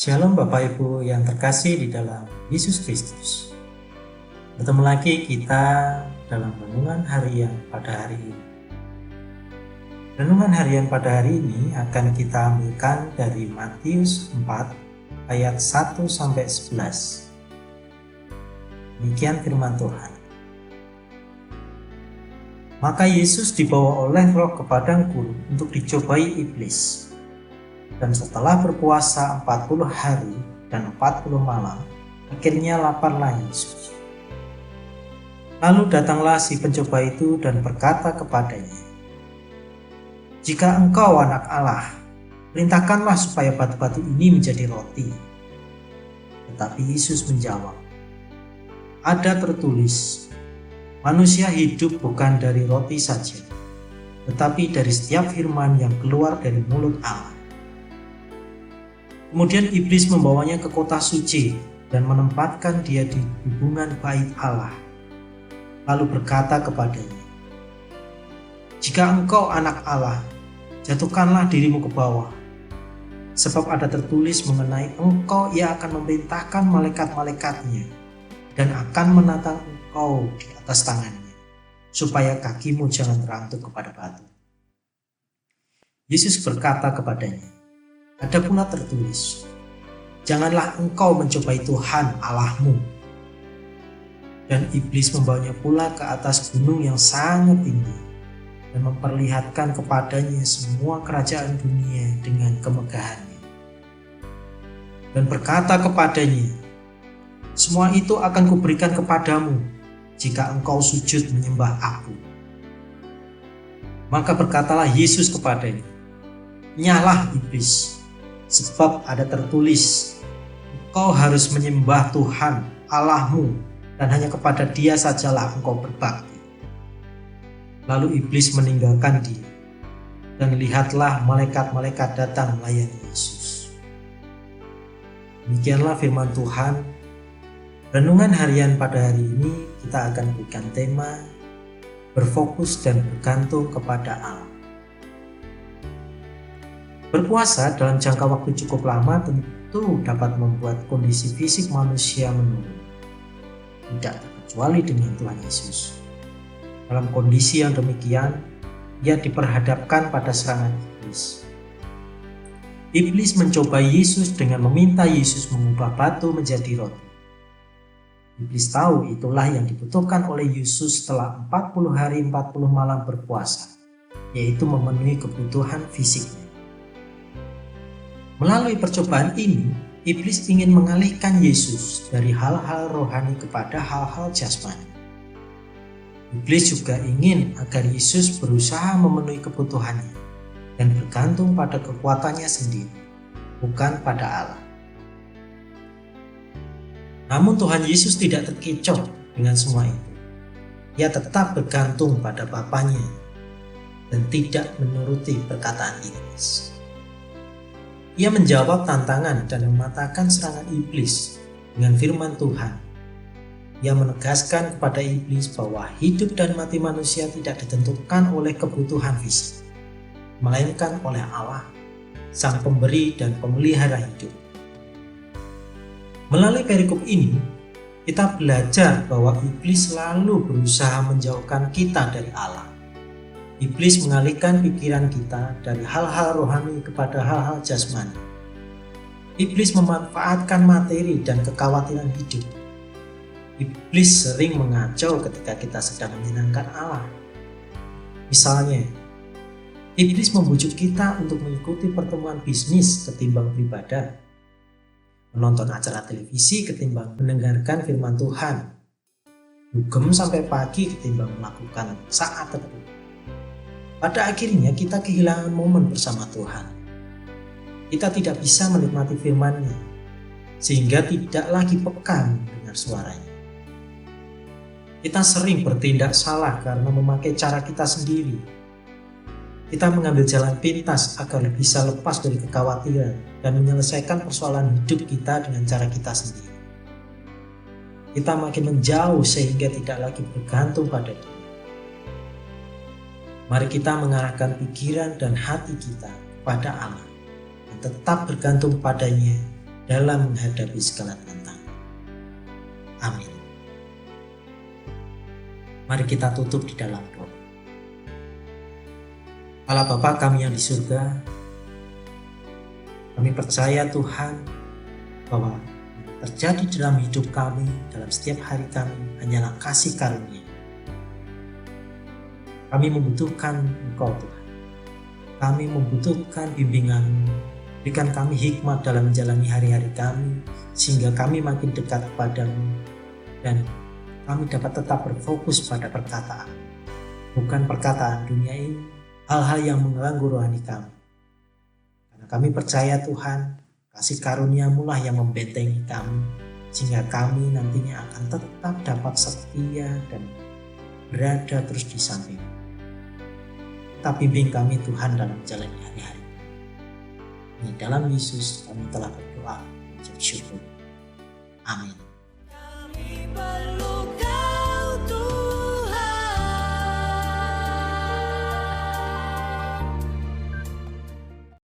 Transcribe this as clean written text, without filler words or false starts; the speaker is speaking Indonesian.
Shalom Bapak Ibu yang terkasih di dalam Yesus Kristus. Bertemu lagi kita dalam renungan harian pada hari ini. Renungan harian pada hari ini akan kita ambilkan dari Matius 4 ayat 1-11. Demikian firman Tuhan. Maka Yesus dibawa oleh Roh ke padang gurun untuk dicobai iblis. Dan setelah berpuasa 40 hari dan 40 malam, akhirnya laparlah Yesus. Lalu datanglah si pencoba itu dan berkata kepadanya, "Jika engkau anak Allah, perintahkanlah supaya batu-batu ini menjadi roti." Tetapi Yesus menjawab, "Ada tertulis, manusia hidup bukan dari roti saja, tetapi dari setiap firman yang keluar dari mulut Allah." Kemudian iblis membawanya ke kota suci dan menempatkan dia di hubungan bait Allah. Lalu berkata kepadanya, "Jika engkau anak Allah, jatuhkanlah dirimu ke bawah. Sebab ada tertulis mengenai engkau, ia akan memerintahkan malaikat-malaikatnya dan akan menatang engkau di atas tangannya, supaya kakimu jangan terantuk kepada batu." Yesus berkata kepadanya, "Ada pula tertulis, janganlah engkau mencobai Tuhan Allahmu." Dan iblis membawanya pula ke atas gunung yang sangat tinggi dan memperlihatkan kepadanya semua kerajaan dunia dengan kemegahannya. Dan berkata kepadanya, "Semua itu akan kuberikan kepadamu jika engkau sujud menyembah Aku." Maka berkatalah Yesus kepadanya, "Nyahlah iblis, sebab ada tertulis, engkau harus menyembah Tuhan Allahmu dan hanya kepada Dia sajalah engkau berbakti." Lalu iblis meninggalkan dia, dan lihatlah malaikat-malaikat datang melayani Yesus. Demikianlah firman Tuhan. Renungan harian pada hari ini kita akan berikan tema berfokus dan bergantung kepada Allah. Berpuasa dalam jangka waktu cukup lama tentu dapat membuat kondisi fisik manusia menurun. Tidak terkecuali dengan Tuhan Yesus. Dalam kondisi yang demikian, ia diperhadapkan pada serangan iblis. Iblis mencoba Yesus dengan meminta Yesus mengubah batu menjadi roti. Iblis tahu itulah yang dibutuhkan oleh Yesus setelah 40 hari 40 malam berpuasa, yaitu memenuhi kebutuhan fisiknya. Melalui percobaan ini, iblis ingin mengalihkan Yesus dari hal-hal rohani kepada hal-hal jasmani. Iblis juga ingin agar Yesus berusaha memenuhi kebutuhannya dan bergantung pada kekuatannya sendiri, bukan pada Allah. Namun Tuhan Yesus tidak terkecoh dengan semua itu. Ia tetap bergantung pada Bapanya dan tidak menuruti perkataan iblis. Ia menjawab tantangan dan mematahkan serangan iblis dengan firman Tuhan. Ia menegaskan kepada iblis bahwa hidup dan mati manusia tidak ditentukan oleh kebutuhan fisik, melainkan oleh Allah, Sang Pemberi dan Pemelihara hidup. Melalui perikop ini, kita belajar bahwa iblis selalu berusaha menjauhkan kita dari Allah. Iblis mengalihkan pikiran kita dari hal-hal rohani kepada hal-hal jasmani. Iblis memanfaatkan materi dan kekhawatiran hidup. Iblis sering mengacau ketika kita sedang menyenangkan Allah. Misalnya, iblis membujuk kita untuk mengikuti pertemuan bisnis ketimbang beribadah, menonton acara televisi ketimbang mendengarkan firman Tuhan, dugem sampai pagi ketimbang melakukan saat teduh. Pada akhirnya kita kehilangan momen bersama Tuhan. Kita tidak bisa menikmati firman-Nya, sehingga tidak lagi peka mendengar suaranya. Kita sering bertindak salah karena memakai cara kita sendiri. Kita mengambil jalan pintas agar bisa lepas dari kekhawatiran dan menyelesaikan persoalan hidup kita dengan cara kita sendiri. Kita makin menjauh sehingga tidak lagi bergantung pada Dia. Mari kita mengarahkan pikiran dan hati kita kepada Allah dan tetap bergantung padanya dalam menghadapi segala tantangan. Amin. Mari kita tutup di dalam doa. Allah Bapa kami yang di surga, kami percaya Tuhan bahwa terjadi dalam hidup kami, dalam setiap hari kami hanyalah kasih karunia. Kami membutuhkan Engkau Tuhan. Kami membutuhkan bimbingan. Berikan kami hikmat dalam menjalani hari-hari kami, sehingga kami makin dekat kepadamu dan kami dapat tetap berfokus pada perkataan, bukan perkataan dunia ini, hal-hal yang mengganggu rohani kami. Karena kami percaya Tuhan, kasih karunia-Mu lah yang membentengi kami, sehingga kami nantinya akan tetap dapat setia dan berada terus di samping. Tetap bimbing kami Tuhan dalam menjalani hari-hari. Di dalam Yesus kami telah berdoa, mengucap syukur. Amin.